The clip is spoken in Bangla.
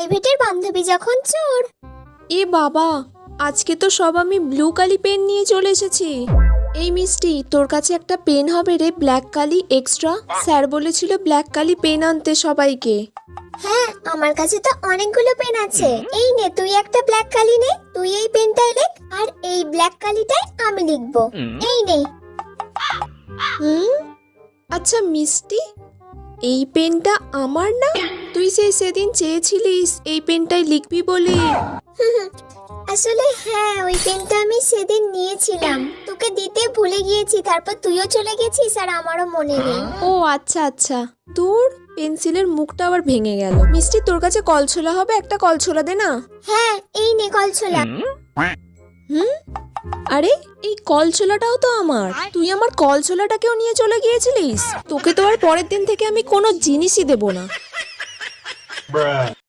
প্রাইভেটের বান্ধবী যখন চোর। এ বাবা, আজকে তো সব আমি ব্লু কালি পেন নিয়ে চলে এসেছি। এই মিষ্টি, তোর কাছে একটা পেন হবে রে, ব্ল্যাক কালি এক্সট্রা। স্যার বলেছিল ব্ল্যাক কালি পেন আনতে সবাইকে। হ্যাঁ, আমার কাছে তো অনেকগুলো পেন আছে। এই নে, তুই একটা ব্ল্যাক কালি নে, তুই এই পেনটাই লেখ, আর এই ব্ল্যাক কালিটাই আমি লিখবো। এই নে। আচ্ছা মিষ্টি, এই পেনটা আমার না? তুই সেদিন চেয়েছিলিস এই পেনটাই লিখবি বলে। আসলে হ্যাঁ, ওই পেনটা আমি সেদিন নিয়েছিলাম, তোকে দিতে ভুলে গিয়েছি, তারপর তুইও চলে গেছিস আর আমারও মনে নেই। ও আচ্ছা আচ্ছা, তোর পেন্সিলের মুখটা আবার ভেঙে গেল। মিষ্টি, তোর কাছে কলছোলা হবে? একটা কলছোলা দে না। হ্যাঁ, এই নে কলছোলা। আরে, এই কলছোলাটাও তো আমার। তুই আমার কলছোলাটাকেও নিয়ে চলে গিয়েছিলিস। তোকে তো আর পরের দিন থেকে আমি কোনো জিনিসই দেব না।